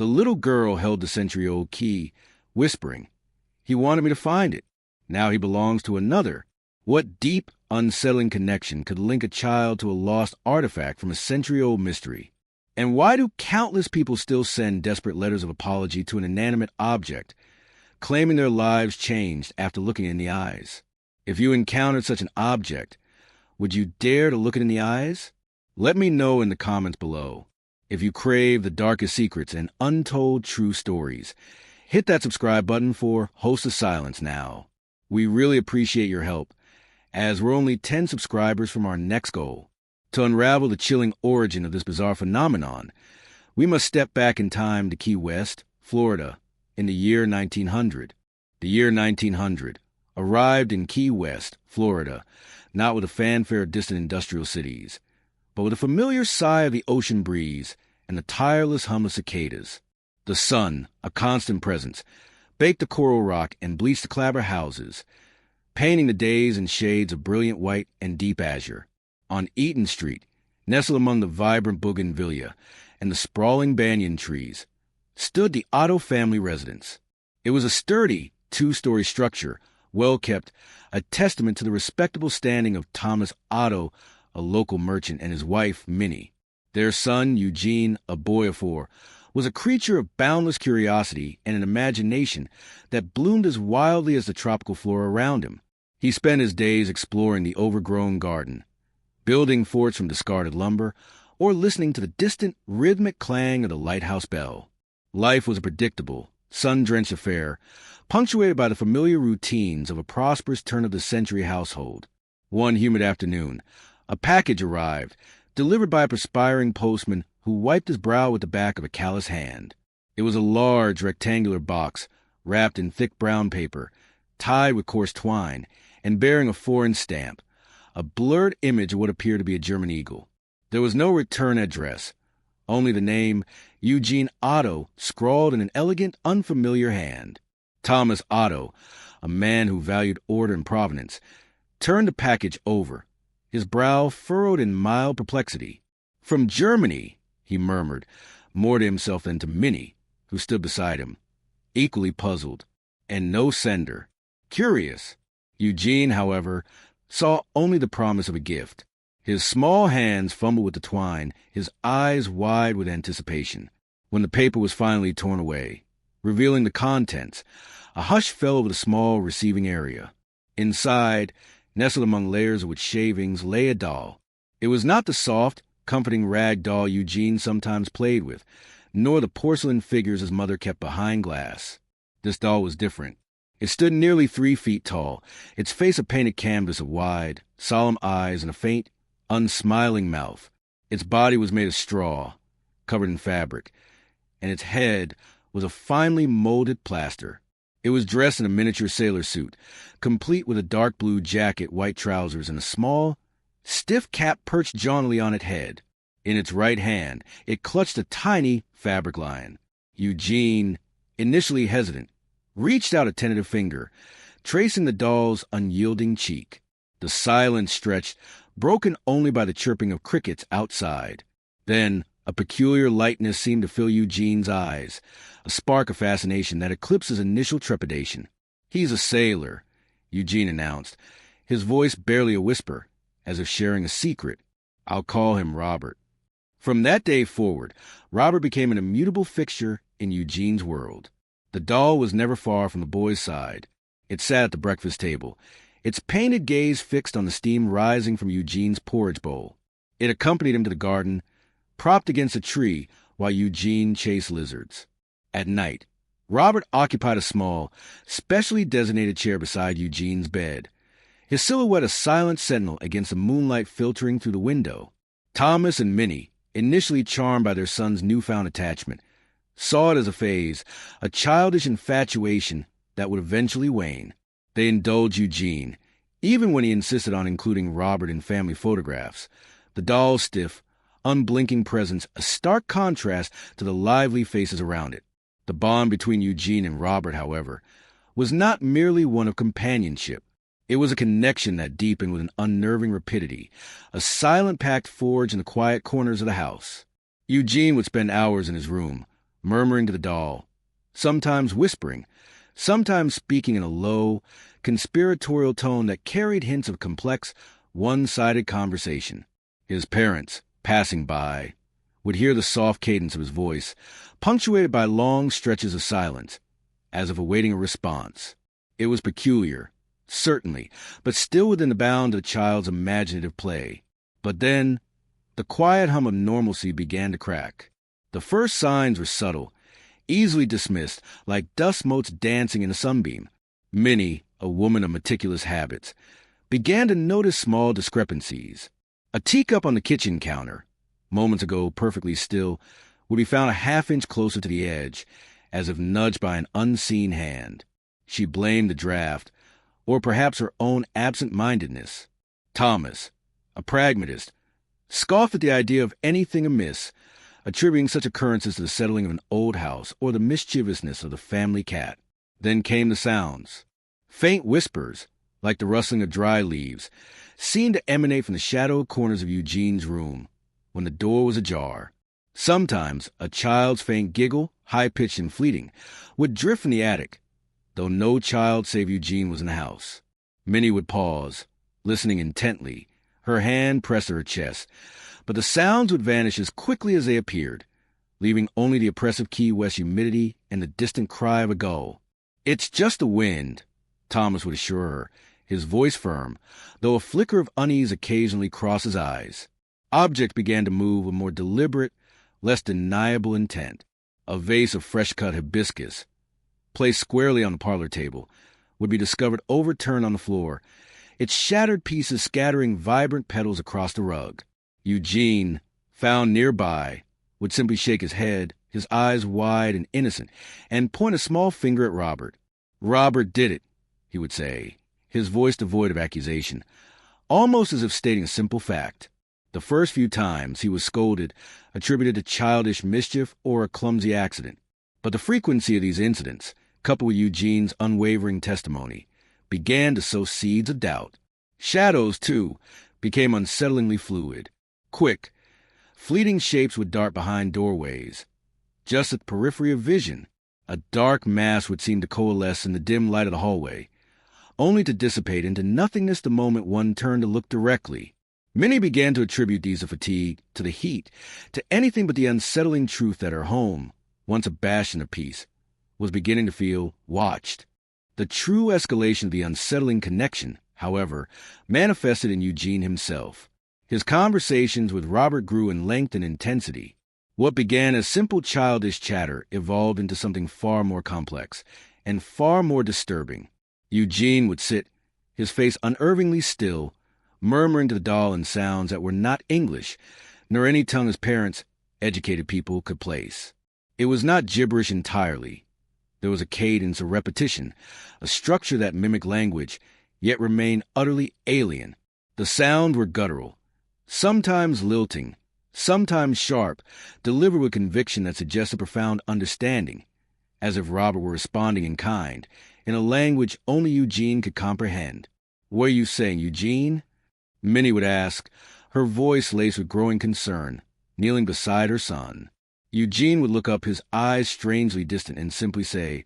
The little girl held the century-old key, whispering, "He wanted me to find it. Now he belongs to another." What deep, unsettling connection could link a child to a lost artifact from a century-old mystery? And why do countless people still send desperate letters of apology to an inanimate object, claiming their lives changed after looking in the eyes? If you encountered such an object, would you dare to look it in the eyes? Let me know in the comments below. If you crave the darkest secrets and untold true stories, hit that subscribe button for Host of Silence now. We really appreciate your help, as we're only 10 subscribers from our next goal. To unravel the chilling origin of this bizarre phenomenon, we must step back in time to Key West, Florida, in the year 1900. The year 1900 arrived in Key West, Florida, not with a fanfare of distant industrial cities, but with a familiar sigh of the ocean breeze and the tireless hum of cicadas. The sun, a constant presence, baked the coral rock and bleached the clapboard houses, painting the days in shades of brilliant white and deep azure. On Eaton Street, nestled among the vibrant bougainvillea and the sprawling banyan trees, stood the Otto family residence. It was a sturdy, two-story structure, well-kept, a testament to the respectable standing of Thomas Otto, a local merchant, and his wife, Minnie. Their son, Eugene, a boy of 4, was a creature of boundless curiosity and an imagination that bloomed as wildly as the tropical flora around him. He spent his days exploring the overgrown garden, building forts from discarded lumber, or listening to the distant, rhythmic clang of the lighthouse bell. Life was a predictable, sun-drenched affair, punctuated by the familiar routines of a prosperous turn-of-the-century household. One humid afternoon, a package arrived, delivered by a perspiring postman who wiped his brow with the back of a callous hand. It was a large, rectangular box, wrapped in thick brown paper, tied with coarse twine, and bearing a foreign stamp, a blurred image of what appeared to be a German eagle. There was no return address, only the name Eugene Otto scrawled in an elegant, unfamiliar hand. Thomas Otto, a man who valued order and provenance, turned the package over, his brow furrowed in mild perplexity. "From Germany," he murmured, more to himself than to Minnie, who stood beside him, equally puzzled, and no sender. Curious. Eugene, however, saw only the promise of a gift. His small hands fumbled with the twine, his eyes wide with anticipation. When the paper was finally torn away, revealing the contents, a hush fell over the small receiving area. Inside, nestled among layers of wood shavings, lay a doll. It was not the soft, comforting rag doll Eugene sometimes played with, nor the porcelain figures his mother kept behind glass. This doll was different. It stood nearly 3 feet tall, its face a painted canvas of wide, solemn eyes and a faint, unsmiling mouth. Its body was made of straw, covered in fabric, and its head was a finely molded plaster. It was dressed in a miniature sailor suit, complete with a dark blue jacket, white trousers, and a small, stiff cap perched jauntily on its head. In its right hand, it clutched a tiny fabric lion. Eugene, initially hesitant, reached out a tentative finger, tracing the doll's unyielding cheek. The silence stretched, broken only by the chirping of crickets outside. Then a peculiar lightness seemed to fill Eugene's eyes, a spark of fascination that eclipsed his initial trepidation. "He's a sailor," Eugene announced, his voice barely a whisper, as if sharing a secret. "I'll call him Robert." From that day forward, Robert became an immutable fixture in Eugene's world. The doll was never far from the boy's side. It sat at the breakfast table, its painted gaze fixed on the steam rising from Eugene's porridge bowl. It accompanied him to the garden, propped against a tree while Eugene chased lizards. At night, Robert occupied a small, specially designated chair beside Eugene's bed, his silhouette a silent sentinel against the moonlight filtering through the window. Thomas and Minnie, initially charmed by their son's newfound attachment, saw it as a phase, a childish infatuation that would eventually wane. They indulged Eugene, even when he insisted on including Robert in family photographs, the doll's stiff, unblinking presence a stark contrast to the lively faces around it. The bond between Eugene and Robert, however, was not merely one of companionship. It was a connection that deepened with an unnerving rapidity, a silent pact forged in the quiet corners of the house. Eugene would spend hours in his room, murmuring to the doll, sometimes whispering, sometimes speaking in a low, conspiratorial tone that carried hints of complex, one-sided conversation. His parents, passing by, would hear the soft cadence of his voice, punctuated by long stretches of silence, as if awaiting a response. It was peculiar, certainly, but still within the bounds of the child's imaginative play. But then, the quiet hum of normalcy began to crack. The first signs were subtle, easily dismissed, like dust motes dancing in a sunbeam. Minnie, a woman of meticulous habits, began to notice small discrepancies. A teacup on the kitchen counter, moments ago perfectly still, would be found a half-inch closer to the edge, as if nudged by an unseen hand. She blamed the draft, or perhaps her own absent-mindedness. Thomas, a pragmatist, scoffed at the idea of anything amiss, attributing such occurrences to the settling of an old house or the mischievousness of the family cat. Then came the sounds. Faint whispers, like the rustling of dry leaves, seemed to emanate from the shadowed corners of Eugene's room, when the door was ajar. Sometimes a child's faint giggle, high-pitched and fleeting, would drift from the attic, though no child save Eugene was in the house. Minnie would pause, listening intently, her hand pressed to her chest, but the sounds would vanish as quickly as they appeared, leaving only the oppressive Key West humidity and the distant cry of a gull. "It's just the wind," Thomas would assure her, his voice firm, though a flicker of unease occasionally crossed his eyes. Objects began to move with more deliberate, less deniable intent. A vase of fresh-cut hibiscus, placed squarely on the parlor table, would be discovered overturned on the floor, its shattered pieces scattering vibrant petals across the rug. Eugene, found nearby, would simply shake his head, his eyes wide and innocent, and point a small finger at Robert. "Robert did it," he would say, his voice devoid of accusation, almost as if stating a simple fact. The first few times he was scolded, attributed to childish mischief or a clumsy accident. But the frequency of these incidents, coupled with Eugene's unwavering testimony, began to sow seeds of doubt. Shadows, too, became unsettlingly fluid. Quick, fleeting shapes would dart behind doorways. Just at the periphery of vision, a dark mass would seem to coalesce in the dim light of the hallway, only to dissipate into nothingness the moment one turned to look directly. Many began to attribute these to fatigue, to the heat, to anything but the unsettling truth that her home, once a bastion of peace, was beginning to feel watched. The true escalation of the unsettling connection, however, manifested in Eugene himself. His conversations with Robert grew in length and intensity. What began as simple childish chatter evolved into something far more complex and far more disturbing. Eugene would sit, his face unnervingly still, murmuring to the doll in sounds that were not English, nor any tongue his parents, educated people, could place. It was not gibberish entirely. There was a cadence, a repetition, a structure that mimicked language, yet remained utterly alien. The sounds were guttural, sometimes lilting, sometimes sharp, delivered with conviction that suggested profound understanding, as if Robert were responding in kind, in a language only Eugene could comprehend. "What are you saying, Eugene?" Minnie would ask, her voice laced with growing concern, kneeling beside her son. Eugene would look up, his eyes strangely distant, and simply say,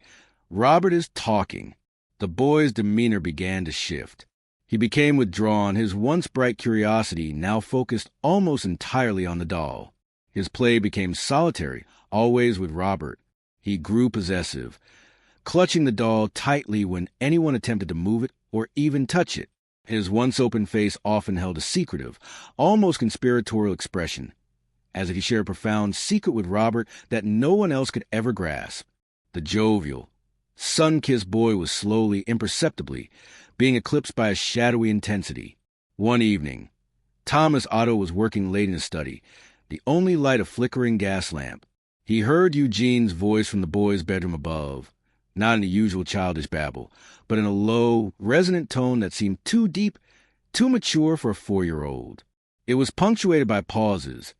"Robert is talking." The boy's demeanor began to shift. He became withdrawn, his once bright curiosity now focused almost entirely on the doll. His play became solitary, always with Robert. He grew possessive, clutching the doll tightly when anyone attempted to move it or even touch it. His once open face often held a secretive, almost conspiratorial expression, as if he shared a profound secret with Robert that no one else could ever grasp. The jovial, sun-kissed boy was slowly, imperceptibly, being eclipsed by a shadowy intensity. One evening, Thomas Otto was working late in his study, the only light a flickering gas lamp. He heard Eugene's voice from the boy's bedroom above, not in the usual childish babble, but in a low, resonant tone that seemed too deep, too mature for a 4-year-old. It was punctuated by pauses,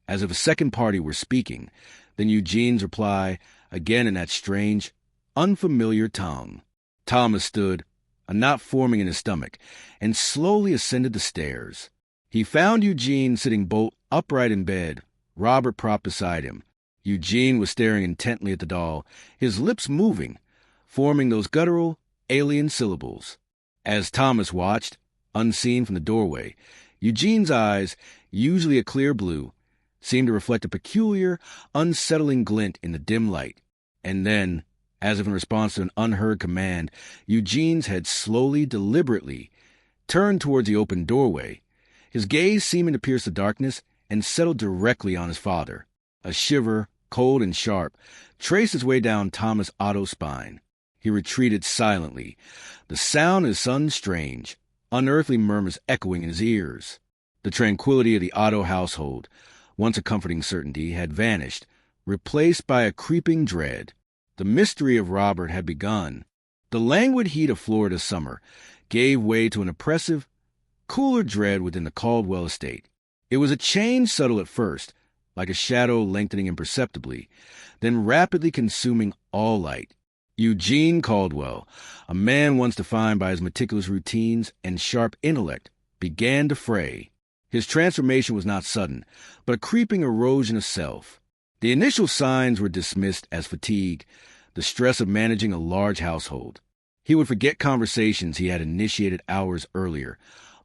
as if a second party were speaking, then Eugene's reply, again in that strange, unfamiliar tongue. Thomas stood, a knot forming in his stomach, and slowly ascended the stairs. He found Eugene sitting bolt upright in bed, Robert propped beside him. Eugene was staring intently at the doll, his lips moving, forming those guttural, alien syllables. As Thomas watched, unseen from the doorway, Eugene's eyes, usually a clear blue, seemed to reflect a peculiar, unsettling glint in the dim light. And then, as if in response to an unheard command, Eugene's head slowly, deliberately, turned towards the open doorway, his gaze seeming to pierce the darkness and settle directly on his father. A shiver, cold and sharp, traced its way down Thomas Otto's spine. He retreated silently, the sound of his son's strange, unearthly murmurs echoing in his ears. The tranquility of the Otto household, once a comforting certainty, had vanished, replaced by a creeping dread. The mystery of Robert had begun. The languid heat of Florida summer gave way to an oppressive, cooler dread within the Caldwell estate. It was a change subtle at first, like a shadow lengthening imperceptibly, then rapidly consuming all light. Eugene Caldwell, a man once defined by his meticulous routines and sharp intellect, began to fray. His transformation was not sudden, but a creeping erosion of self. The initial signs were dismissed as fatigue, the stress of managing a large household. He would forget conversations he had initiated hours earlier,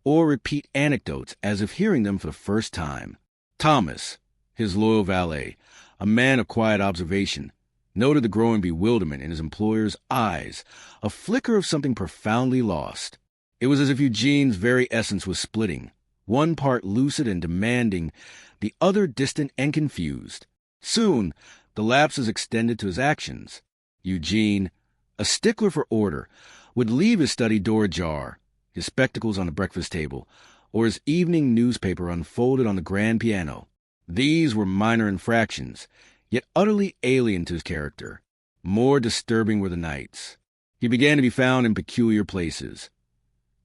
or repeat anecdotes as if hearing them for the first time. Thomas, his loyal valet, a man of quiet observation, noted the growing bewilderment in his employer's eyes, a flicker of something profoundly lost. It was as if Eugene's very essence was splitting, one part lucid and demanding, the other distant and confused. Soon, the lapses extended to his actions. Eugene, a stickler for order, would leave his study door ajar, his spectacles on the breakfast table, or his evening newspaper unfolded on the grand piano. These were minor infractions, yet utterly alien to his character. More disturbing were the nights. He began to be found in peculiar places.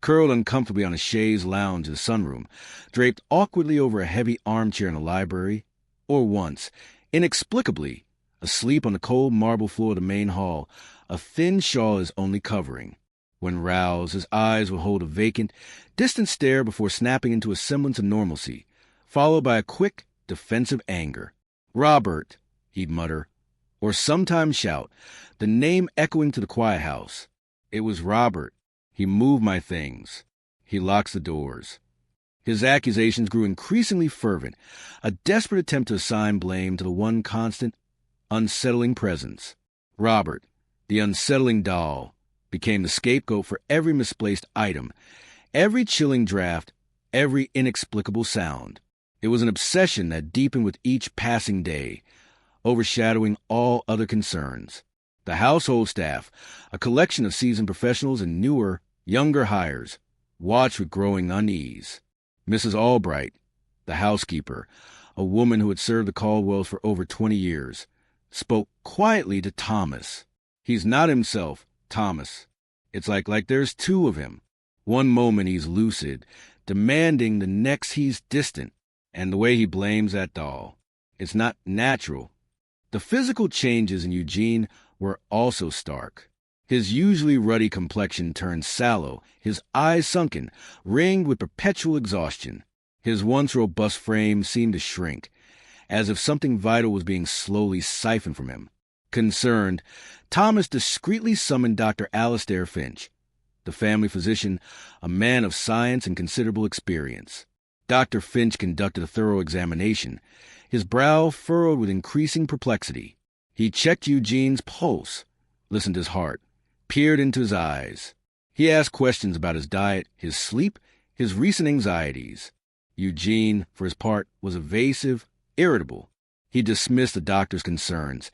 Curled uncomfortably on a chaise lounge in the sunroom, draped awkwardly over a heavy armchair in the library, or once, inexplicably, asleep on the cold marble floor of the main hall, a thin shawl his only covering. When roused, his eyes would hold a vacant, distant stare before snapping into a semblance of normalcy, followed by a quick, defensive anger. "Robert," he'd mutter, or sometimes shout, the name echoing to the quiet house. It was Robert. He moved my things. He locks the doors. His accusations grew increasingly fervent, a desperate attempt to assign blame to the one constant, unsettling presence. Robert, the unsettling doll, became the scapegoat for every misplaced item, every chilling draft, every inexplicable sound. It was an obsession that deepened with each passing day, overshadowing all other concerns. The household staff, a collection of seasoned professionals and newer, younger hires, watched with growing unease. Mrs. Albright, the housekeeper, a woman who had served the Caldwells for over 20 years, spoke quietly to Thomas. "He's not himself, Thomas. It's like there's two of him. One moment he's lucid, demanding, the next he's distant. And the way he blames that doll. It's not natural." The physical changes in Eugene were also stark. His usually ruddy complexion turned sallow, his eyes sunken, ringed with perpetual exhaustion. His once robust frame seemed to shrink, as if something vital was being slowly siphoned from him. Concerned, Thomas discreetly summoned Dr. Alistair Finch, the family physician, a man of science and considerable experience. Dr. Finch conducted a thorough examination, his brow furrowed with increasing perplexity. He checked Eugene's pulse, listened to his heart, peered into his eyes. He asked questions about his diet, his sleep, his recent anxieties. Eugene, for his part, was evasive, irritable. He dismissed the doctor's concerns,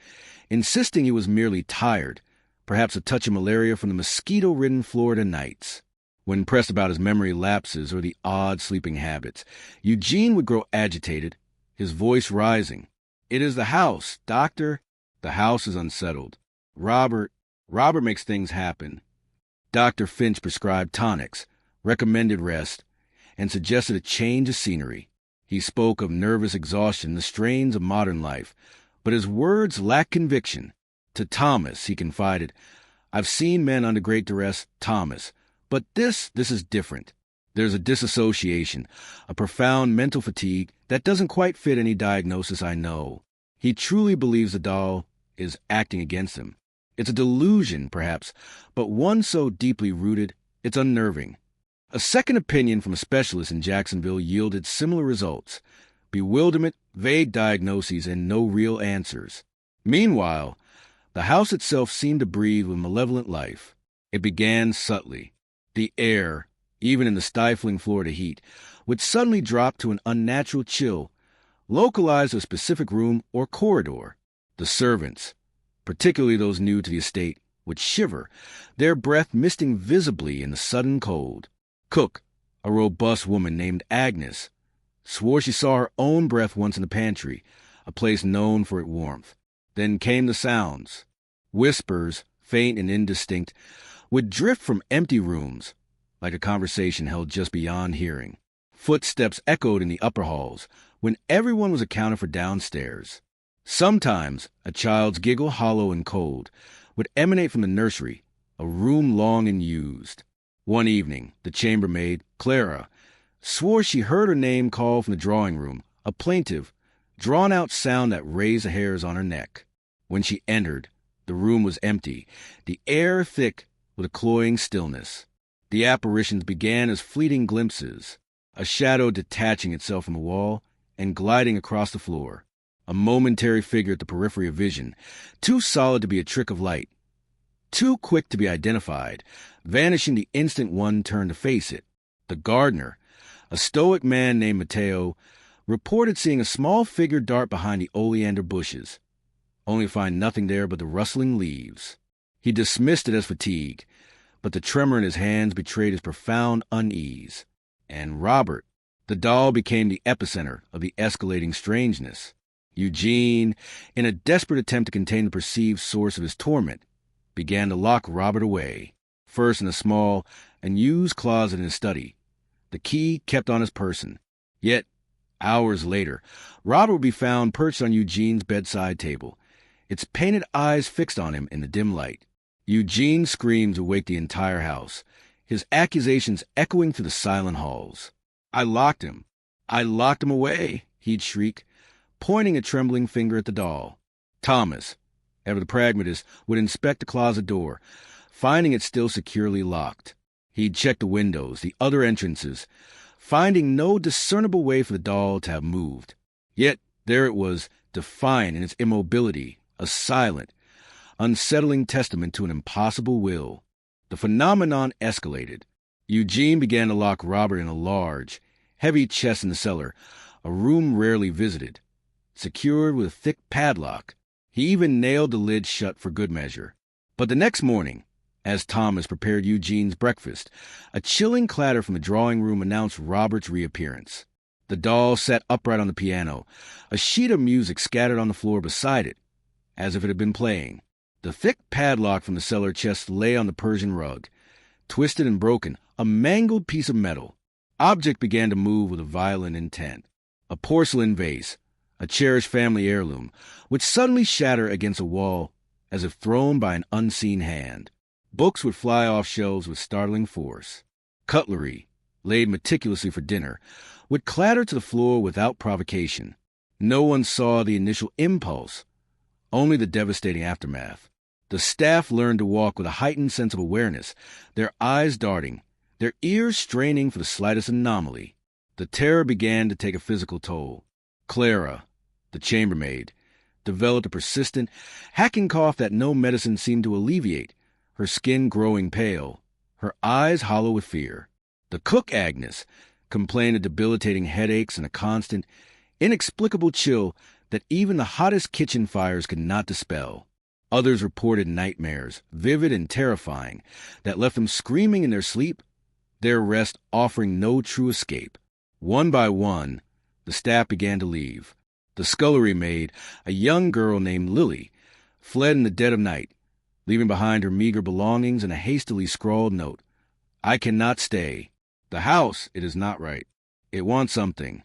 insisting he was merely tired, perhaps a touch of malaria from the mosquito-ridden Florida nights. When pressed about his memory lapses or the odd sleeping habits, Eugene would grow agitated, his voice rising. "It is the house, doctor. The house is unsettled. Robert makes things happen." Dr. Finch prescribed tonics, recommended rest, and suggested a change of scenery. He spoke of nervous exhaustion, the strains of modern life, but his words lacked conviction. To Thomas, he confided, "I've seen men under great duress, Thomas, but this is different. There's a disassociation, a profound mental fatigue that doesn't quite fit any diagnosis I know." He truly believes the doll is acting against him. It's a delusion, perhaps, but one so deeply rooted, it's unnerving. A second opinion from a specialist in Jacksonville yielded similar results: bewilderment, vague diagnoses, and no real answers. Meanwhile, the house itself seemed to breathe with malevolent life. It began subtly. The air, even in the stifling Florida heat, would suddenly drop to an unnatural chill, localized to a specific room or corridor. The servants, particularly those new to the estate, would shiver, their breath misting visibly in the sudden cold. Cook, a robust woman named Agnes, swore she saw her own breath once in the pantry, a place known for its warmth. Then came the sounds. Whispers, faint and indistinct, would drift from empty rooms, like a conversation held just beyond hearing. Footsteps echoed in the upper halls, when everyone was accounted for downstairs. Sometimes a child's giggle, hollow and cold, would emanate from the nursery, a room long unused. One evening, the chambermaid, Clara, swore she heard her name called from the drawing room, a plaintive, drawn-out sound that raised the hairs on her neck. When she entered, the room was empty, the air thick with a cloying stillness. The apparitions began as fleeting glimpses, a shadow detaching itself from the wall and gliding across the floor, a momentary figure at the periphery of vision, too solid to be a trick of light, too quick to be identified, vanishing the instant one turned to face it. The gardener, a stoic man named Mateo, reported seeing a small figure dart behind the oleander bushes, only to find nothing there but the rustling leaves. He dismissed it as fatigue, but the tremor in his hands betrayed his profound unease. And Robert, the doll, became the epicenter of the escalating strangeness. Eugene, in a desperate attempt to contain the perceived source of his torment, began to lock Robert away, first in a small, unused closet in his study, the key kept on his person. Yet, hours later, Robert would be found perched on Eugene's bedside table, its painted eyes fixed on him in the dim light. Eugene's screams would wake the entire house, his accusations echoing through the silent halls. I locked him away," he'd shriek, pointing a trembling finger at the doll. Thomas, ever the pragmatist, would inspect the closet door, finding it still securely locked. He'd check the windows, the other entrances, finding no discernible way for the doll to have moved. Yet there it was, defiant in its immobility, a silent, unsettling testament to an impossible will. The phenomenon escalated. Eugene began to lock Robert in a large, heavy chest in the cellar, a room rarely visited, secured with a thick padlock. He even nailed the lid shut for good measure. But the next morning, as Thomas prepared Eugene's breakfast, a chilling clatter from the drawing room announced Robert's reappearance. The doll sat upright on the piano, a sheet of music scattered on the floor beside it, as if it had been playing. The thick padlock from the cellar chest lay on the Persian rug, twisted and broken, a mangled piece of metal. Object began to move with a violent intent. A porcelain vase, a cherished family heirloom, would suddenly shatter against a wall as if thrown by an unseen hand. Books would fly off shelves with startling force. Cutlery, laid meticulously for dinner, would clatter to the floor without provocation. No one saw the initial impulse, only the devastating aftermath. The staff learned to walk with a heightened sense of awareness, their eyes darting, their ears straining for the slightest anomaly. The terror began to take a physical toll. Clara, the chambermaid, developed a persistent, hacking cough that no medicine seemed to alleviate, her skin growing pale, her eyes hollow with fear. The cook, Agnes, complained of debilitating headaches and a constant, inexplicable chill that even the hottest kitchen fires could not dispel. Others reported nightmares, vivid and terrifying, that left them screaming in their sleep, their rest offering no true escape. One by one, the staff began to leave. The scullery maid, a young girl named Lily, fled in the dead of night, leaving behind her meager belongings and a hastily scrawled note. I cannot stay. The house, it is not right. It wants something.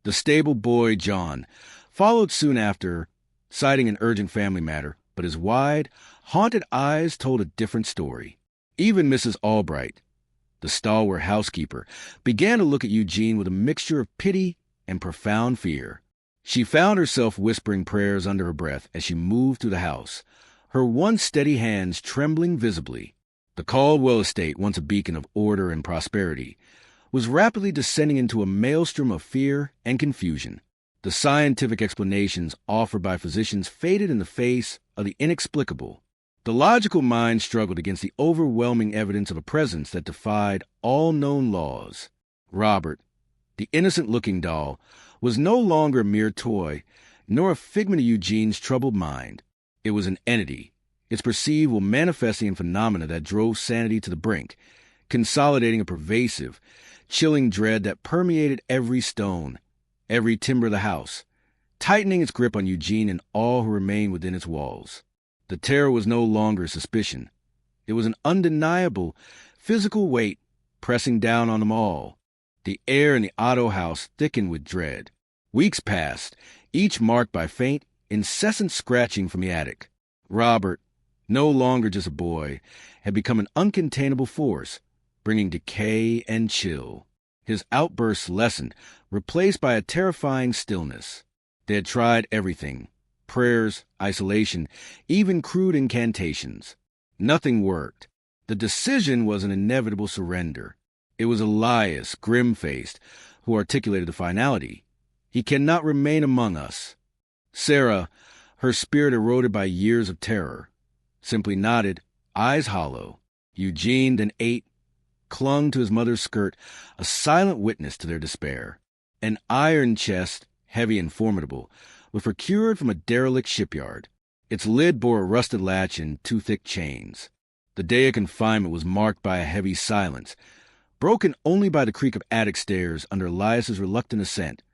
The stable boy, John, followed soon after, citing an urgent family matter, but his wide, haunted eyes told a different story. Even Mrs. Albright, the stalwart housekeeper, began to look at Eugene with a mixture of pity and profound fear. She found herself whispering prayers under her breath as she moved through the house, her once steady hands trembling visibly. The Caldwell estate, once a beacon of order and prosperity, was rapidly descending into a maelstrom of fear and confusion. The scientific explanations offered by physicians faded in the face of the inexplicable. The logical mind struggled against the overwhelming evidence of a presence that defied all known laws. Robert, the innocent-looking doll, was no longer a mere toy, nor a figment of Eugene's troubled mind. It was an entity, its perceivable manifesting in phenomena that drove sanity to the brink, consolidating a pervasive, chilling dread that permeated every stone, every timber of the house, tightening its grip on Eugene and all who remained within its walls. The terror was no longer suspicion. It was an undeniable, physical weight pressing down on them all. The air in the Otto house thickened with dread. Weeks passed, each marked by faint, incessant scratching from the attic. Robert, no longer just a boy, had become an uncontainable force, bringing decay and chill. His outbursts lessened, replaced by a terrifying stillness. They had tried everything: prayers, isolation, even crude incantations. Nothing worked. The decision was an inevitable surrender. It was Elias, grim-faced, who articulated the finality. He cannot remain among us. Sarah, her spirit eroded by years of terror, simply nodded, eyes hollow. Eugene then ate, clung to his mother's skirt, a silent witness to their despair. An iron chest, heavy and formidable, was procured from a derelict shipyard. Its lid bore a rusted latch and two thick chains. The day of confinement was marked by a heavy silence, broken only by the creak of attic stairs under Elias's reluctant ascent,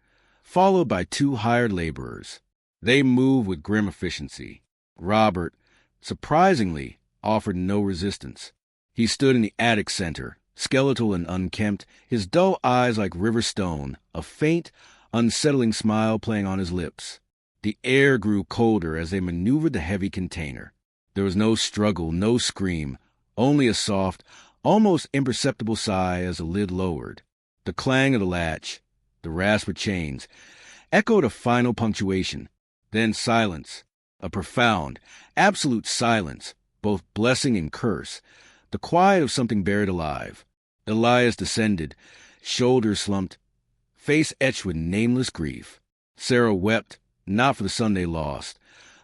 followed by two hired laborers. They moved with grim efficiency. Robert, surprisingly, offered no resistance. He stood in the attic center, skeletal and unkempt, his dull eyes like river stone, a faint, unsettling smile playing on his lips. The air grew colder as they maneuvered the heavy container. There was no struggle, no scream, only a soft, almost imperceptible sigh as the lid lowered. The clang of the latch, the rasp of chains, echoed a final punctuation. Then silence, a profound, absolute silence, both blessing and curse, the quiet of something buried alive. Elias descended, shoulders slumped, face etched with nameless grief. Sarah wept, not for the son they lost,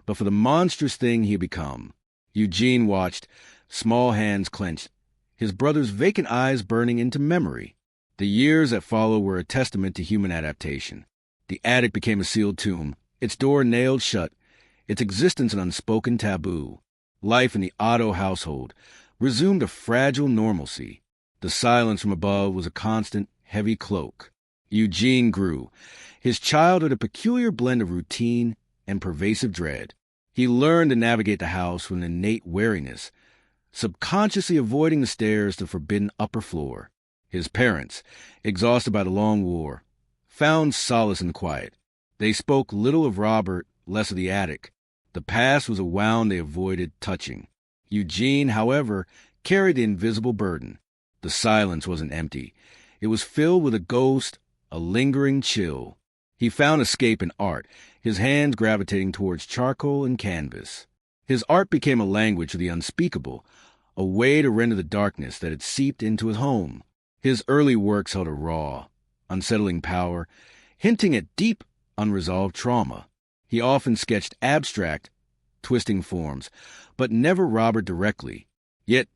but for the monstrous thing he had become. Eugene watched, small hands clenched, his brother's vacant eyes burning into memory. The years that followed were a testament to human adaptation. The attic became a sealed tomb, its door nailed shut, its existence an unspoken taboo. Life in the Otto household resumed a fragile normalcy. The silence from above was a constant, heavy cloak. Eugene grew, his childhood a peculiar blend of routine and pervasive dread. He learned to navigate the house with an innate wariness, subconsciously avoiding the stairs to the forbidden upper floor. His parents, exhausted by the long war, found solace in the quiet. They spoke little of Robert, less of the attic. The past was a wound they avoided touching. Eugene, however, carried the invisible burden. The silence wasn't empty. It was filled with a ghost, a lingering chill. He found escape in art, his hands gravitating towards charcoal and canvas. His art became a language of the unspeakable, a way to render the darkness that had seeped into his home. His early works held a raw, unsettling power, hinting at deep, unresolved trauma. He often sketched abstract, twisting forms, but never Robert directly. Yet,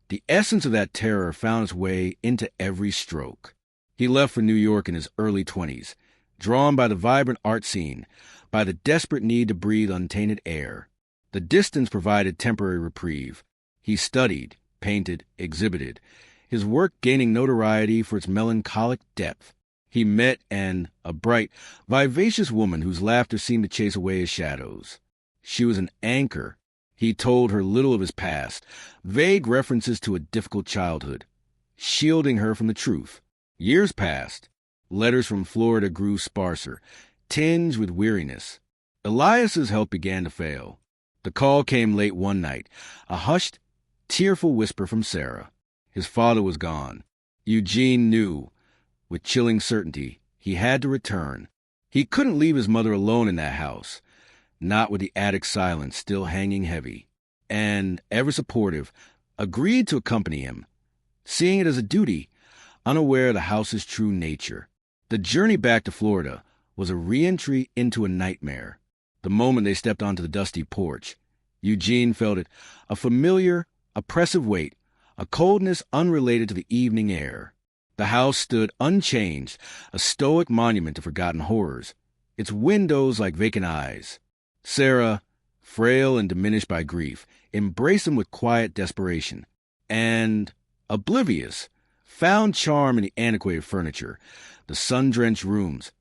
the essence of that terror found its way into every stroke. He left for New York in his early 20s, drawn by the vibrant art scene, by the desperate need to breathe untainted air. The distance provided temporary reprieve. He studied, painted, exhibited, his work gaining notoriety for its melancholic depth. He met a bright, vivacious woman whose laughter seemed to chase away his shadows. She was an anchor. He told her little of his past, vague references to a difficult childhood, shielding her from the truth. Years passed. Letters from Florida grew sparser, tinged with weariness. Elias's health began to fail. The call came late one night, a hushed, tearful whisper from Sarah. His father was gone. Eugene knew, with chilling certainty, he had to return. He couldn't leave his mother alone in that house, not with the attic silence still hanging heavy, and, ever supportive, agreed to accompany him, seeing it as a duty, unaware of the house's true nature. The journey back to Florida was a re-entry into a nightmare. The moment they stepped onto the dusty porch, Eugene felt it, a familiar, oppressive weight, a coldness unrelated to the evening air. The house stood unchanged, a stoic monument to forgotten horrors, its windows like vacant eyes. Sarah, frail and diminished by grief, embraced him with quiet desperation, and, oblivious, found charm in the antiquated furniture, the sun-drenched rooms,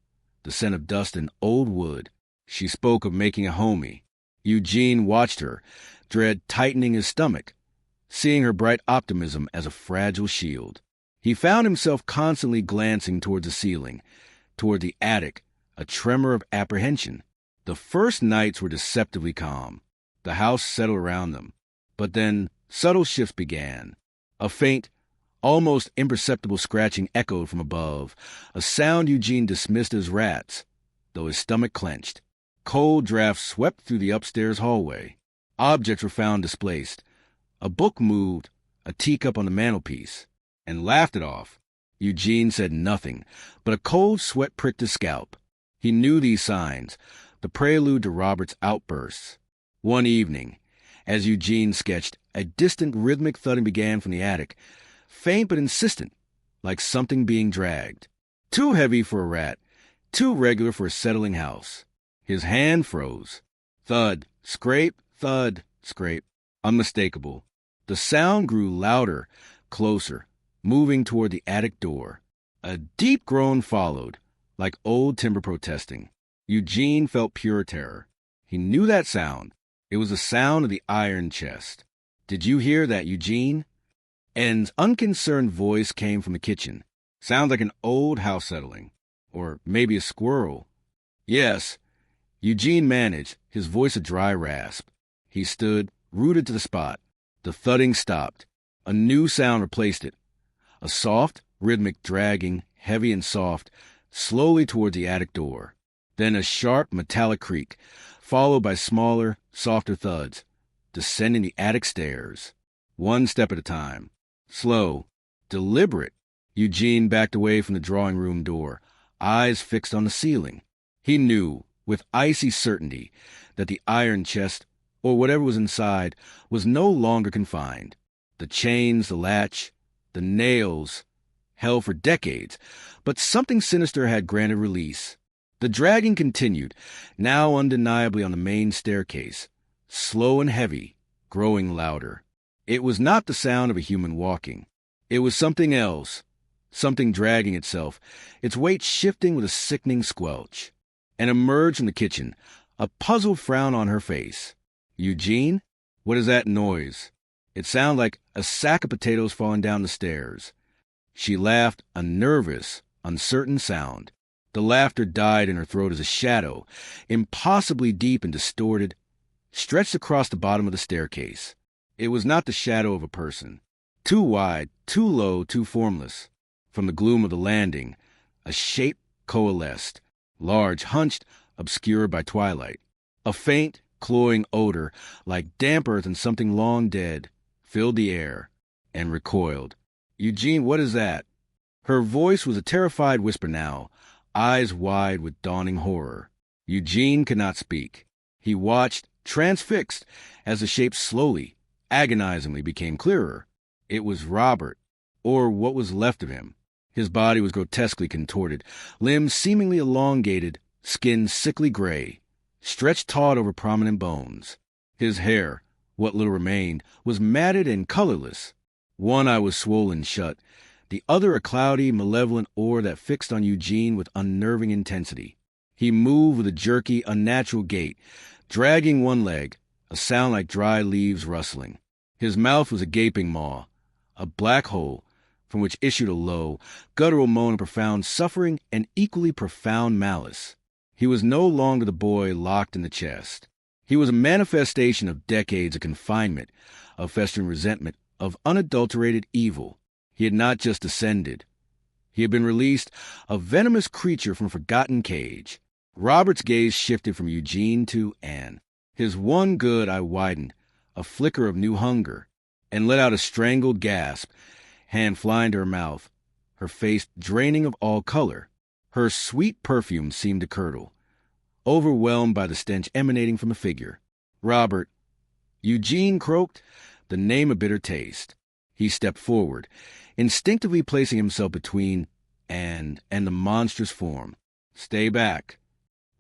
the scent of dust and old wood. She spoke of making a homey. Eugene watched her, dread tightening his stomach, seeing her bright optimism as a fragile shield. He found himself constantly glancing towards the ceiling, toward the attic, a tremor of apprehension. The first nights were deceptively calm. The house settled around them. But then subtle shifts began. A faint, almost imperceptible scratching echoed from above, a sound Eugene dismissed as rats, though his stomach clenched. Cold drafts swept through the upstairs hallway. Objects were found displaced. A book moved, a teacup on the mantelpiece, and laughed it off. Eugene said nothing, but a cold sweat pricked his scalp. He knew these signs, the prelude to Robert's outbursts. One evening, as Eugene sketched, a distant rhythmic thudding began from the attic, faint but insistent, like something being dragged. Too heavy for a rat, too regular for a settling house. His hand froze. Thud, scrape, thud, scrape. Unmistakable. The sound grew louder, closer, moving toward the attic door. A deep groan followed, like old timber protesting. Eugene felt pure terror. He knew that sound. It was the sound of the iron chest. "Did you hear that, Eugene?" Anne's unconcerned voice came from the kitchen. "Sounds like an old house settling. Or maybe a squirrel." "Yes." Eugene managed, his voice a dry rasp. He stood, rooted to the spot. The thudding stopped. A new sound replaced it. A soft, rhythmic dragging, heavy and soft, slowly toward the attic door. Then a sharp, metallic creak, followed by smaller, softer thuds, descending the attic stairs. One step at a time. Slow, deliberate. Eugene backed away from the drawing-room door, eyes fixed on the ceiling. He knew, with icy certainty, that the iron chest, or whatever was inside, was no longer confined. The chains, the latch, the nails, held for decades, but something sinister had granted release. The dragging continued, now undeniably on the main staircase, slow and heavy, growing louder. It was not the sound of a human walking. It was something else, something dragging itself, its weight shifting with a sickening squelch. And emerged from the kitchen, a puzzled frown on her face. "Eugene, what is that noise?" It sounded like a sack of potatoes falling down the stairs. She laughed, a nervous, uncertain sound. The laughter died in her throat as a shadow, impossibly deep and distorted, stretched across the bottom of the staircase. It was not the shadow of a person. Too wide, too low, too formless. From the gloom of the landing, a shape coalesced, large, hunched, obscured by twilight. A faint, cloying odor, like damp earth and something long dead, filled the air, and recoiled. "Eugene, what is that?" Her voice was a terrified whisper now, eyes wide with dawning horror. Eugene could not speak. He watched, transfixed, as the shape slowly, agonizingly became clearer. It was Robert, or what was left of him. His body was grotesquely contorted, limbs seemingly elongated, skin sickly gray, stretched taut over prominent bones. His hair, what little remained, was matted and colorless. One eye was swollen shut, the other a cloudy, malevolent ore that fixed on Eugene with unnerving intensity. He moved with a jerky, unnatural gait, dragging one leg, a sound like dry leaves rustling. His mouth was a gaping maw, a black hole, from which issued a low, guttural moan of profound suffering and equally profound malice. He was no longer the boy locked in the chest. He was a manifestation of decades of confinement, of festering resentment, of unadulterated evil. He had not just descended. He had been released, a venomous creature from a forgotten cage. Robert's gaze shifted from Eugene to Anne. His one good eye widened, a flicker of new hunger, and let out a strangled gasp, hand flying to her mouth, her face draining of all color. Her sweet perfume seemed to curdle, overwhelmed by the stench emanating from the figure. Robert, Eugene croaked, the name a bitter taste. He stepped forward, instinctively placing himself between Anne and the monstrous form. Stay back.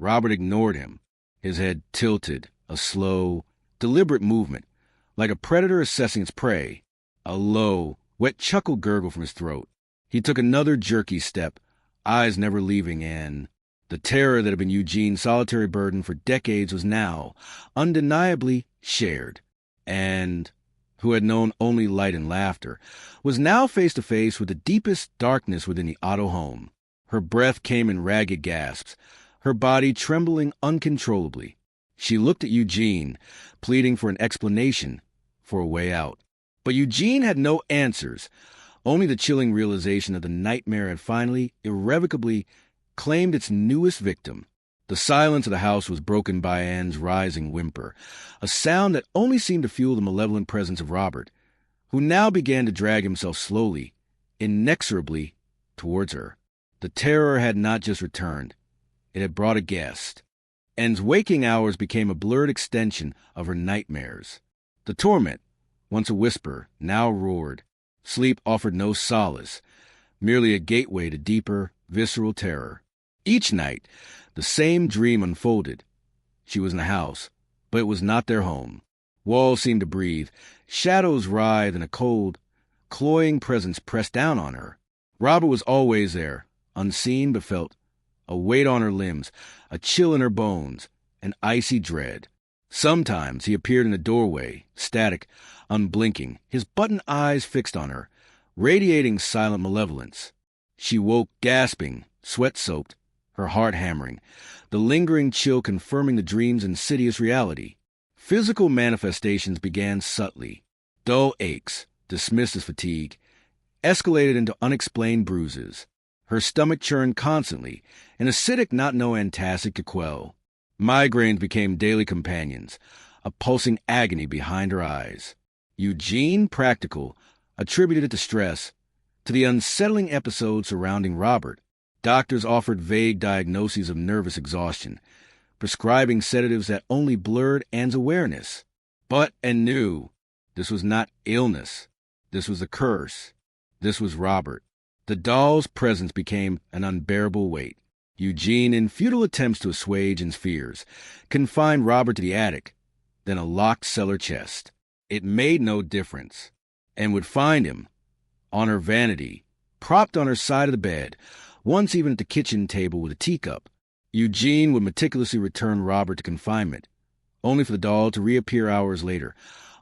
Robert ignored him, his head tilted, a slow, deliberate movement, like a predator assessing its prey. A low, wet chuckle gurgled from his throat. He took another jerky step, eyes never leaving Anne. The terror that had been Eugene's solitary burden for decades was now, undeniably, shared. And, who had known only light and laughter, was now face to face with the deepest darkness within the Otto home. Her breath came in ragged gasps, her body trembling uncontrollably. She looked at Eugene, pleading for an explanation, for a way out. But Eugene had no answers, only the chilling realization that the nightmare had finally, irrevocably, claimed its newest victim. The silence of the house was broken by Anne's rising whimper, a sound that only seemed to fuel the malevolent presence of Robert, who now began to drag himself slowly, inexorably, towards her. The terror had not just returned. It had brought a guest. Anne's waking hours became a blurred extension of her nightmares. The torment, once a whisper, now roared. Sleep offered no solace, merely a gateway to deeper, visceral terror. Each night, the same dream unfolded. She was in a house, but it was not their home. Walls seemed to breathe, shadows writhed, and a cold, cloying presence pressed down on her. Robert was always there, unseen but felt, a weight on her limbs, a chill in her bones, an icy dread. Sometimes he appeared in the doorway, static, unblinking, his button eyes fixed on her, radiating silent malevolence. She woke gasping, sweat-soaked, her heart hammering, the lingering chill confirming the dream's insidious reality. Physical manifestations began subtly. Dull aches, dismissed as fatigue, escalated into unexplained bruises. Her stomach churned constantly, an acidic not no antacid could quell. Migraines became daily companions, a pulsing agony behind her eyes. Eugene, practical, attributed it to stress, to the unsettling episodes surrounding Robert. Doctors offered vague diagnoses of nervous exhaustion, prescribing sedatives that only blurred Anne's awareness. But Anne knew this was not illness. This was a curse. This was Robert. The doll's presence became an unbearable weight. Eugene, in futile attempts to assuage Anne's fears, confined Robert to the attic, then a locked cellar chest. It made no difference. Anne would find him, on her vanity, propped on her side of the bed, once even at the kitchen table with a teacup. Eugene would meticulously return Robert to confinement, only for the doll to reappear hours later,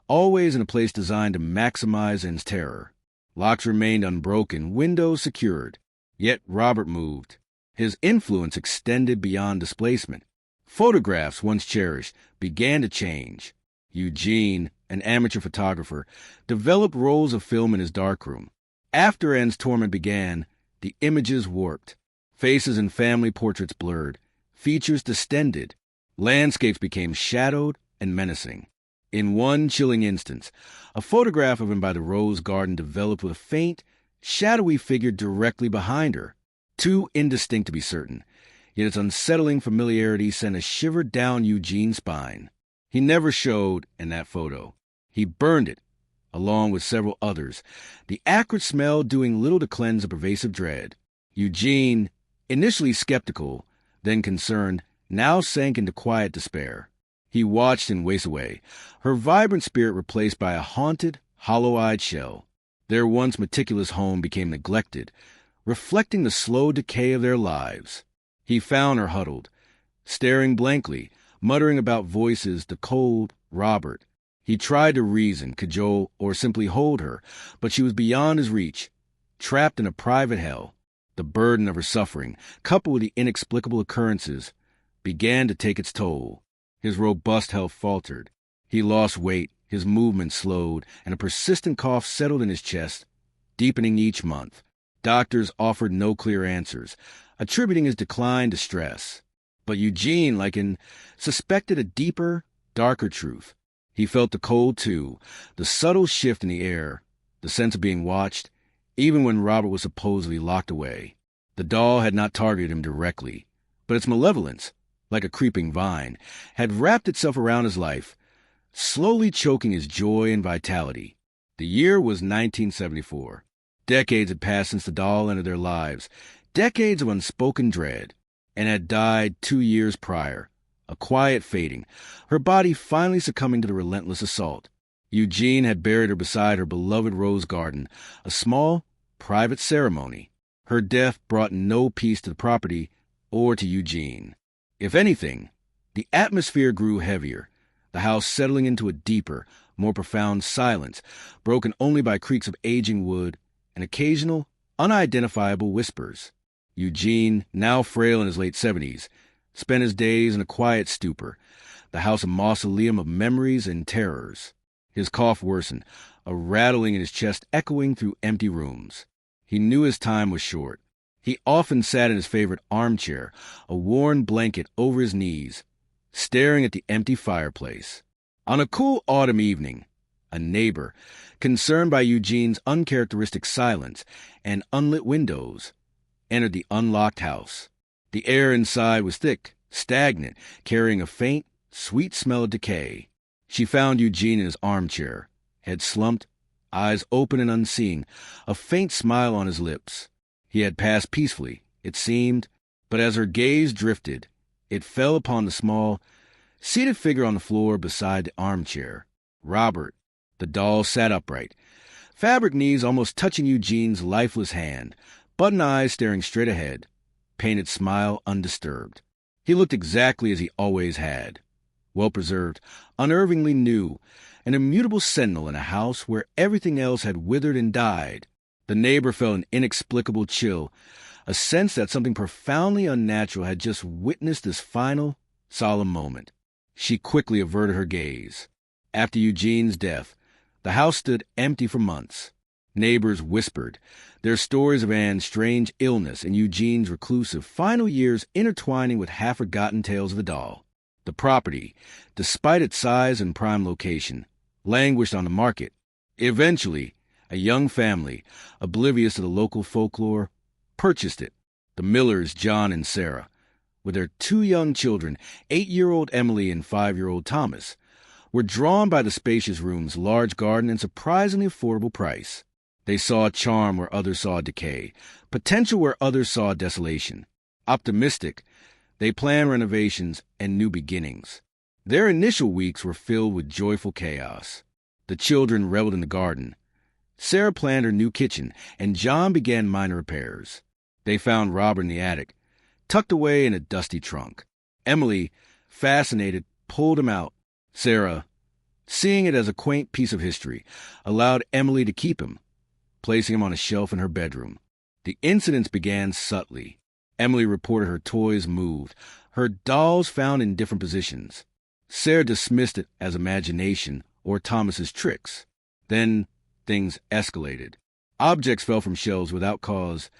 always in a place designed to maximize Anne's terror. Locks remained unbroken, windows secured. Yet Robert moved. His influence extended beyond displacement. Photographs, once cherished, began to change. Eugene, an amateur photographer, developed rolls of film in his darkroom. After Anne's torment began, the images warped. Faces and family portraits blurred. Features distended. Landscapes became shadowed and menacing. In one chilling instance, a photograph of him by the rose garden developed with a faint, shadowy figure directly behind her. Too indistinct to be certain, yet its unsettling familiarity sent a shiver down Eugene's spine. He never showed in that photo. He burned it, along with several others, the acrid smell doing little to cleanse the pervasive dread. Eugene, initially skeptical, then concerned, now sank into quiet despair. He watched and waste away, her vibrant spirit replaced by a haunted, hollow-eyed shell. Their once meticulous home became neglected, reflecting the slow decay of their lives. He found her huddled, staring blankly, muttering about voices to cold Robert. He tried to reason, cajole, or simply hold her, but she was beyond his reach, trapped in a private hell. The burden of her suffering, coupled with the inexplicable occurrences, began to take its toll. His robust health faltered. He lost weight, his movement slowed, and a persistent cough settled in his chest, deepening each month. Doctors offered no clear answers, attributing his decline to stress. But Eugene, suspected a deeper, darker truth. He felt the cold, too, the subtle shift in the air, the sense of being watched, even when Robert was supposedly locked away. The doll had not targeted him directly, but its malevolence, like a creeping vine, had wrapped itself around his life, slowly choking his joy and vitality. The year was 1974. Decades had passed since the doll entered their lives, decades of unspoken dread, and had died 2 years prior, a quiet fading, her body finally succumbing to the relentless assault. Eugene had buried her beside her beloved rose garden, a small, private ceremony. Her death brought no peace to the property or to Eugene. If anything, the atmosphere grew heavier, the house settling into a deeper, more profound silence, broken only by creaks of aging wood and occasional, unidentifiable whispers. Eugene, now frail in his late 70s, spent his days in a quiet stupor, the house a mausoleum of memories and terrors. His cough worsened, a rattling in his chest echoing through empty rooms. He knew his time was short. He often sat in his favorite armchair, a worn blanket over his knees, staring at the empty fireplace. On a cool autumn evening, a neighbor, concerned by Eugene's uncharacteristic silence and unlit windows, entered the unlocked house. The air inside was thick, stagnant, carrying a faint, sweet smell of decay. She found Eugene in his armchair, head slumped, eyes open and unseeing, a faint smile on his lips. He had passed peacefully, it seemed, but as her gaze drifted, it fell upon the small, seated figure on the floor beside the armchair. Robert. The doll sat upright, fabric knees almost touching Eugene's lifeless hand, button eyes staring straight ahead, painted smile undisturbed. He looked exactly as he always had, well-preserved, unnervingly new, an immutable sentinel in a house where everything else had withered and died. The neighbor felt an inexplicable chill, a sense that something profoundly unnatural had just witnessed this final, solemn moment. She quickly averted her gaze. After Eugene's death, the house stood empty for months. Neighbors whispered, their stories of Anne's strange illness and Eugene's reclusive final years intertwining with half-forgotten tales of the doll. The property, despite its size and prime location, languished on the market. Eventually, a young family, oblivious to the local folklore, purchased it. The Millers, John and Sarah, with their 2 young children, 8-year-old Emily and 5-year-old Thomas, were drawn by the spacious room's large garden and surprisingly affordable price. They saw charm where others saw decay, potential where others saw desolation. Optimistic, they planned renovations and new beginnings. Their initial weeks were filled with joyful chaos. The children reveled in the garden. Sarah planned her new kitchen, and John began minor repairs. They found Robert in the attic, tucked away in a dusty trunk. Emily, fascinated, pulled him out. Sarah, seeing it as a quaint piece of history, allowed Emily to keep him, placing him on a shelf in her bedroom. The incidents began subtly. Emily reported her toys moved, her dolls found in different positions. Sarah dismissed it as imagination or Thomas's tricks. Then things escalated. Objects fell from shelves without cause,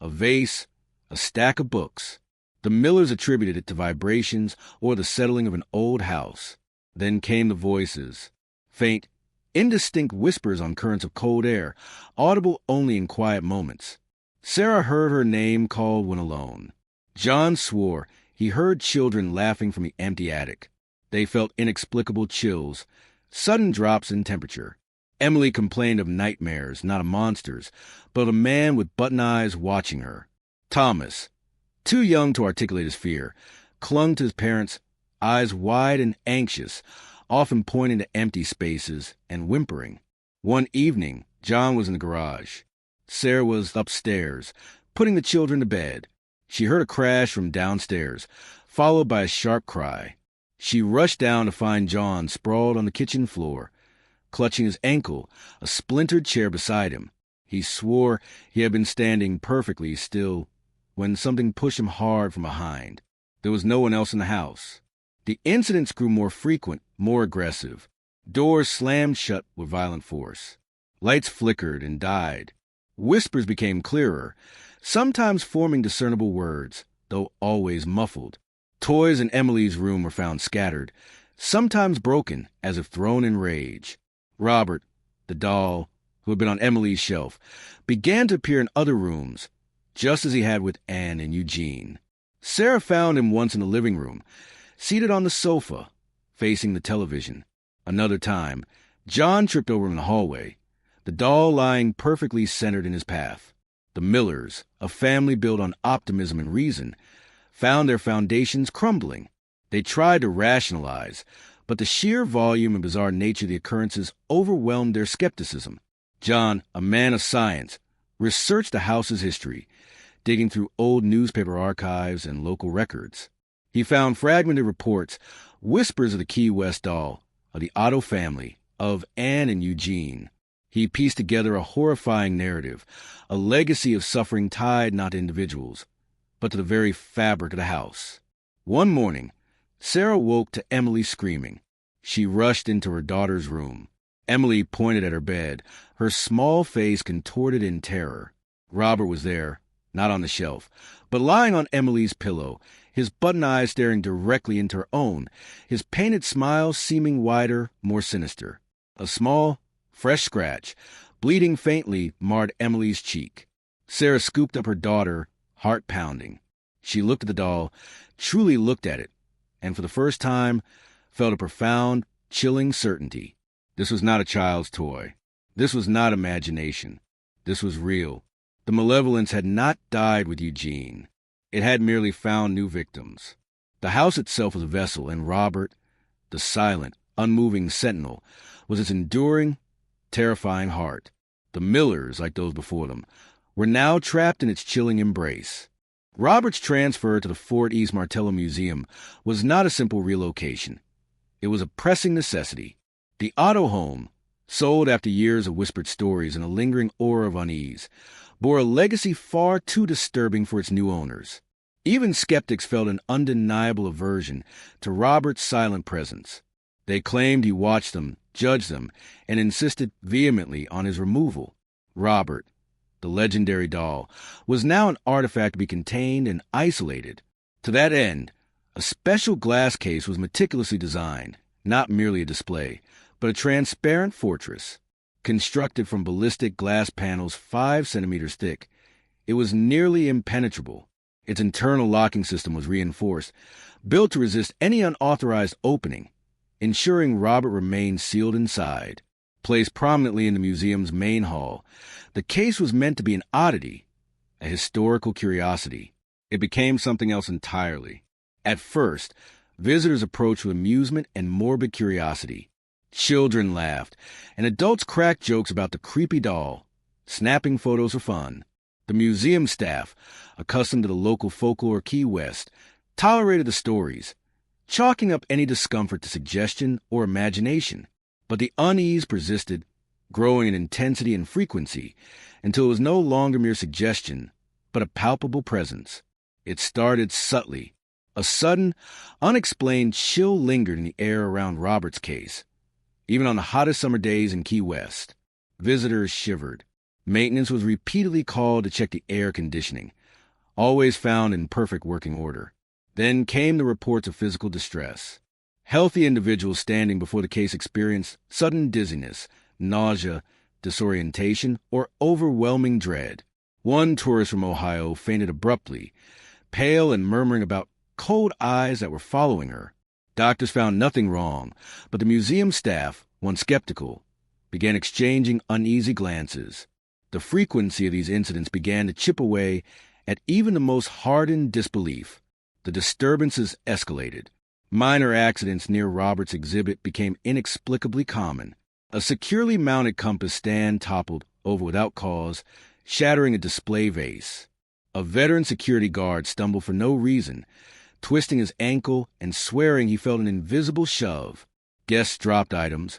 a vase, a stack of books. The Millers attributed it to vibrations or the settling of an old house. Then came the voices, faint, indistinct whispers on currents of cold air, audible only in quiet moments. Sarah heard her name called when alone. John swore he heard children laughing from the empty attic. They felt inexplicable chills, sudden drops in temperature. Emily complained of nightmares, not of monsters, but of a man with button eyes watching her. Thomas, too young to articulate his fear, clung to his parents, eyes wide and anxious, often pointing to empty spaces and whimpering. One evening, John was in the garage. Sarah was upstairs, putting the children to bed. She heard a crash from downstairs, followed by a sharp cry. She rushed down to find John sprawled on the kitchen floor, clutching his ankle, a splintered chair beside him. He swore he had been standing perfectly still when something pushed him hard from behind. There was no one else in the house. The incidents grew more frequent, more aggressive. Doors slammed shut with violent force. Lights flickered and died. Whispers became clearer, sometimes forming discernible words, though always muffled. Toys in Emily's room were found scattered, sometimes broken as if thrown in rage. Robert, the doll, who had been on Emily's shelf, began to appear in other rooms, just as he had with Anne and Eugene. Sarah found him once in the living room, seated on the sofa, facing the television. Another time, John tripped over him in the hallway, the doll lying perfectly centered in his path. The Millers, a family built on optimism and reason, found their foundations crumbling. They tried to rationalize, but the sheer volume and bizarre nature of the occurrences overwhelmed their skepticism. John, a man of science, researched the house's history, digging through old newspaper archives and local records. He found fragmented reports, whispers of the Key West doll, of the Otto family, of Anne and Eugene. He pieced together a horrifying narrative, a legacy of suffering tied not to individuals, but to the very fabric of the house. One morning, Sarah woke to Emily screaming. She rushed into her daughter's room. Emily pointed at her bed, her small face contorted in terror. Robert was there, not on the shelf, but lying on Emily's pillow, his button eyes staring directly into her own, his painted smile seeming wider, more sinister. A small, fresh scratch, bleeding faintly, marred Emily's cheek. Sarah scooped up her daughter, heart pounding. She looked at the doll, truly looked at it, and for the first time felt a profound, chilling certainty. This was not a child's toy. This was not imagination. This was real. The malevolence had not died with Eugene. It had merely found new victims. The house itself was a vessel, and Robert, the silent, unmoving sentinel, was its enduring, terrifying heart. The Millers, like those before them, were now trapped in its chilling embrace. Robert's transfer to the Fort East Martello Museum was not a simple relocation. It was a pressing necessity. The Otto home, sold after years of whispered stories and a lingering aura of unease, bore a legacy far too disturbing for its new owners. Even skeptics felt an undeniable aversion to Robert's silent presence. They claimed he watched them, judged them, and insisted vehemently on his removal. Robert, the legendary doll, was now an artifact to be contained and isolated. To that end, a special glass case was meticulously designed, not merely a display, but a transparent fortress. Constructed from ballistic glass panels 5 centimeters thick, it was nearly impenetrable. Its internal locking system was reinforced, built to resist any unauthorized opening, ensuring Robert remained sealed inside. Placed prominently in the museum's main hall, the case was meant to be an oddity, a historical curiosity. It became something else entirely. At first, visitors approached with amusement and morbid curiosity. Children laughed, and adults cracked jokes about the creepy doll, snapping photos for fun. The museum staff, accustomed to the local folklore Key West, tolerated the stories, chalking up any discomfort to suggestion or imagination. But the unease persisted, growing in intensity and frequency, until it was no longer mere suggestion, but a palpable presence. It started subtly. A sudden, unexplained chill lingered in the air around Robert's case. Even on the hottest summer days in Key West, visitors shivered. Maintenance was repeatedly called to check the air conditioning, always found in perfect working order. Then came the reports of physical distress. Healthy individuals standing before the case experienced sudden dizziness, nausea, disorientation, or overwhelming dread. One tourist from Ohio fainted abruptly, pale and murmuring about cold eyes that were following her. Doctors found nothing wrong, but the museum staff, once skeptical, began exchanging uneasy glances. The frequency of these incidents began to chip away at even the most hardened disbelief. The disturbances escalated. Minor accidents near Robert's exhibit became inexplicably common. A securely mounted compass stand toppled over without cause, shattering a display vase. A veteran security guard stumbled for no reason, twisting his ankle and swearing he felt an invisible shove. Guests dropped items,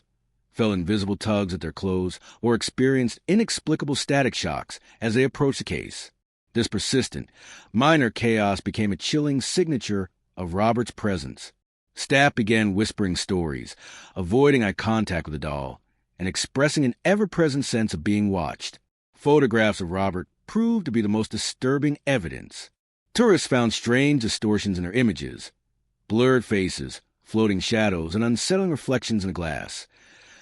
felt invisible tugs at their clothes, or experienced inexplicable static shocks as they approached the case. This persistent, minor chaos became a chilling signature of Robert's presence. Staff began whispering stories, avoiding eye contact with the doll, and expressing an ever-present sense of being watched. Photographs of Robert proved to be the most disturbing evidence. Tourists found strange distortions in their images, Blurred faces, floating shadows, and unsettling reflections in the glass.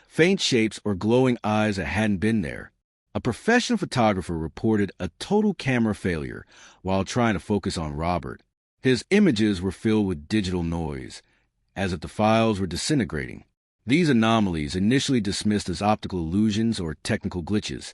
Faint shapes or glowing eyes that hadn't been there. A professional photographer reported a total camera failure while trying to focus on Robert. His images were filled with digital noise, as if the files were disintegrating. These anomalies, initially dismissed as optical illusions or technical glitches,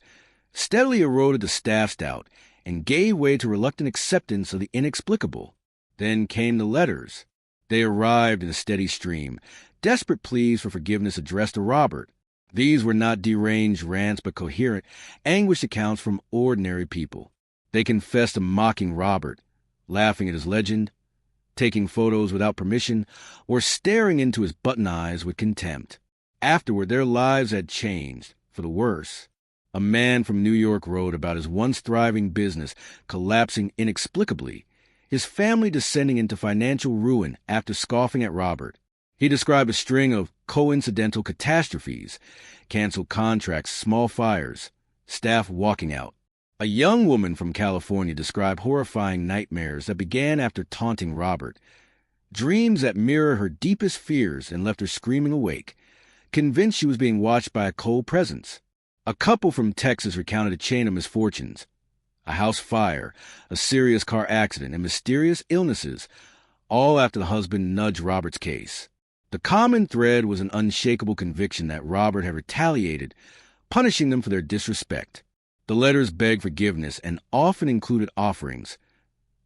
steadily eroded the staff's doubt and gave way to reluctant acceptance of the inexplicable. Then came the letters. They arrived in a steady stream, desperate pleas for forgiveness addressed to Robert. These were not deranged rants but coherent, anguished accounts from ordinary people. They confessed to mocking Robert, laughing at his legend, taking photos without permission, or staring into his button eyes with contempt. Afterward, their lives had changed, for the worse. A man from New York wrote about his once thriving business collapsing inexplicably, his family descending into financial ruin after scoffing at Robert. He described a string of coincidental catastrophes, canceled contracts, small fires, staff walking out. A young woman from California described horrifying nightmares that began after taunting Robert, dreams that mirrored her deepest fears and left her screaming awake, convinced she was being watched by a cold presence. A couple from Texas recounted a chain of misfortunes: a house fire, a serious car accident, and mysterious illnesses, all after the husband nudged Robert's case. The common thread was an unshakable conviction that Robert had retaliated, punishing them for their disrespect. The letters begged forgiveness and often included offerings,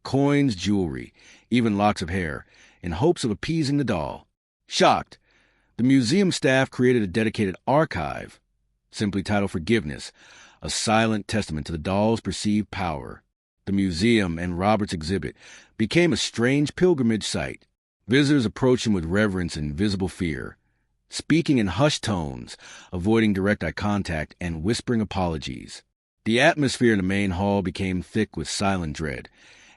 coins, jewelry, even locks of hair, in hopes of appeasing the doll. Shocked, the museum staff created a dedicated archive, simply titled Forgiveness, a silent testament to the doll's perceived power. The museum and Robert's exhibit became a strange pilgrimage site. Visitors approached him with reverence and visible fear, speaking in hushed tones, avoiding direct eye contact, and whispering apologies. The atmosphere in the main hall became thick with silent dread,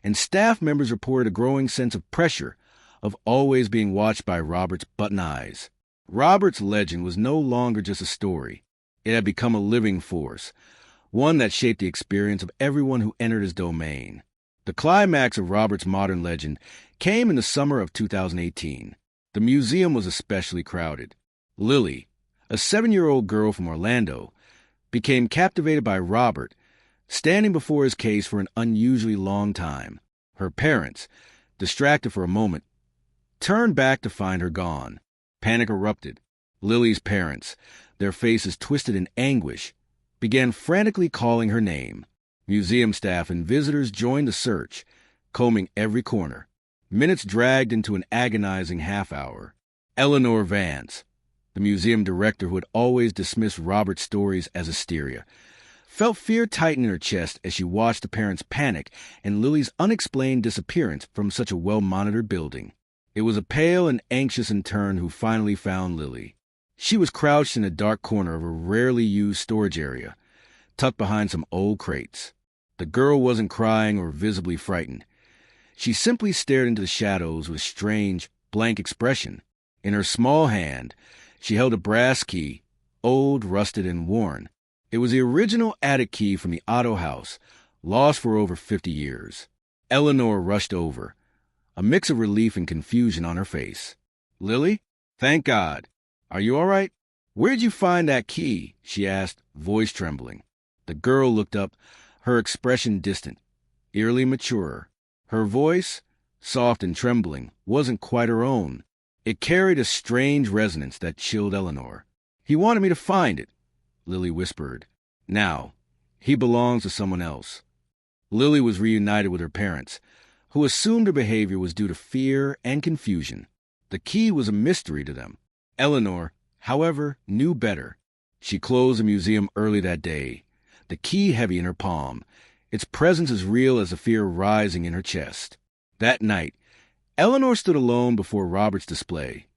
and staff members reported a growing sense of pressure, of always being watched by Robert's button eyes. Robert's legend was no longer just a story. It had become a living force, one that shaped the experience of everyone who entered his domain. The climax of Robert's modern legend came in the summer of 2018. The museum was especially crowded. Lily, a 7-year-old girl from Orlando, became captivated by Robert, standing before his case for an unusually long time. Her parents, distracted for a moment, turned back to find her gone. Panic erupted. Lily's parents, their faces twisted in anguish, began frantically calling her name. Museum staff and visitors joined the search, combing every corner. Minutes dragged into an agonizing half-hour. Eleanor Vance, the museum director who had always dismissed Robert's stories as hysteria, felt fear tighten in her chest as she watched the parents panic and Lily's unexplained disappearance from such a well-monitored building. It was a pale and anxious intern who finally found Lily. She was crouched in a dark corner of a rarely used storage area, tucked behind some old crates. The girl wasn't crying or visibly frightened. She simply stared into the shadows with a strange, blank expression. In her small hand, she held a brass key, old, rusted, and worn. It was the original attic key from the Otto house, lost for over 50 years. Eleanor rushed over, a mix of relief and confusion on her face. "Lily? Thank God. Are you all right? Where'd you find that key?" she asked, voice trembling. The girl looked up, her expression distant, eerily mature. Her voice, soft and trembling, wasn't quite her own. It carried a strange resonance that chilled Eleanor. "He wanted me to find it," Lily whispered. "Now, he belongs to someone else." Lily was reunited with her parents, who assumed her behavior was due to fear and confusion. The key was a mystery to them. Eleanor, however, knew better. She closed the museum early that day, the key heavy in her palm, its presence as real as the fear rising in her chest. That night, Eleanor stood alone before Robert's display,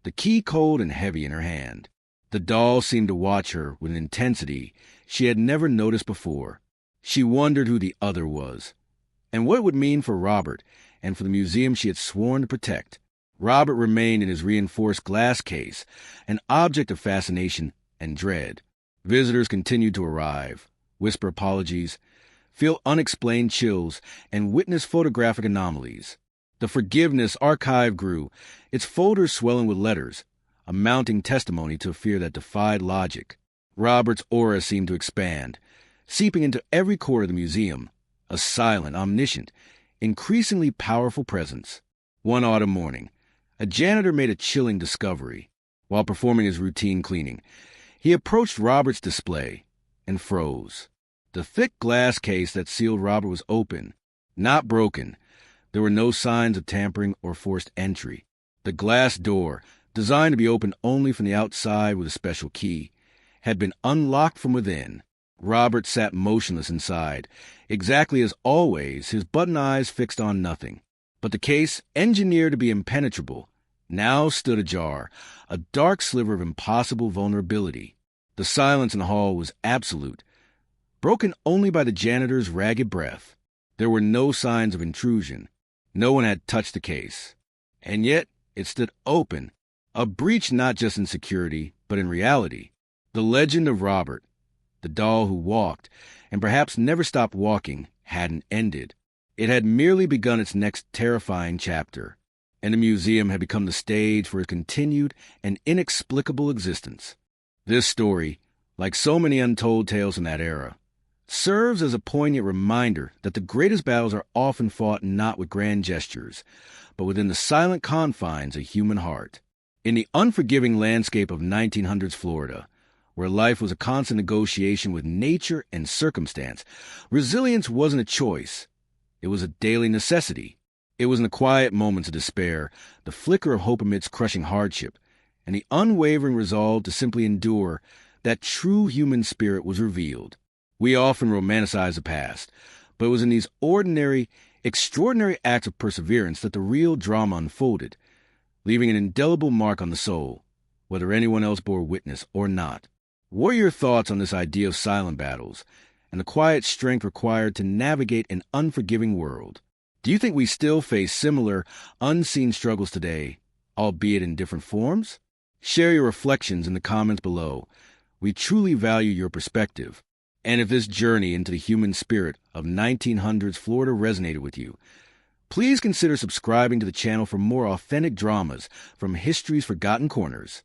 the key cold and heavy in her hand. The doll seemed to watch her with an intensity she had never noticed before. She wondered who the other was, and what it would mean for Robert and for the museum she had sworn to protect. Robert remained in his reinforced glass case, an object of fascination and dread. Visitors continued to arrive, whisper apologies, feel unexplained chills, and witness photographic anomalies. The Forgiveness archive grew, its folders swelling with letters, a mounting testimony to a fear that defied logic. Robert's aura seemed to expand, seeping into every corner of the museum, a silent, omniscient, increasingly powerful presence. One autumn morning, a janitor made a chilling discovery. While performing his routine cleaning, he approached Robert's display and froze. The thick glass case that sealed Robert was open, not broken. There were no signs of tampering or forced entry. The glass door, designed to be opened only from the outside with a special key, had been unlocked from within. Robert sat motionless inside, exactly as always, his button eyes fixed on nothing. But the case, engineered to be impenetrable, now stood ajar, a dark sliver of impossible vulnerability. The silence in the hall was absolute, broken only by the janitor's ragged breath. There were no signs of intrusion. No one had touched the case. And yet it stood open, a breach not just in security, but in reality. The legend of Robert, the doll who walked, and perhaps never stopped walking, hadn't ended. It had merely begun its next terrifying chapter, and the museum had become the stage for a continued and inexplicable existence. This story, like so many untold tales from that era, serves as a poignant reminder that the greatest battles are often fought not with grand gestures, but within the silent confines of human heart. In the unforgiving landscape of 1900s Florida, where life was a constant negotiation with nature and circumstance, resilience wasn't a choice. It was a daily necessity. It was in the quiet moments of despair, the flicker of hope amidst crushing hardship, and the unwavering resolve to simply endure, that true human spirit was revealed. We often romanticize the past, but it was in these ordinary, extraordinary acts of perseverance that the real drama unfolded, leaving an indelible mark on the soul, whether anyone else bore witness or not. What are your thoughts on this idea of silent battles and the quiet strength required to navigate an unforgiving world? Do you think we still face similar, unseen struggles today, albeit in different forms? Share your reflections in the comments below. We truly value your perspective. And if this journey into the human spirit of 1900s Florida resonated with you, please consider subscribing to the channel for more authentic dramas from history's forgotten corners.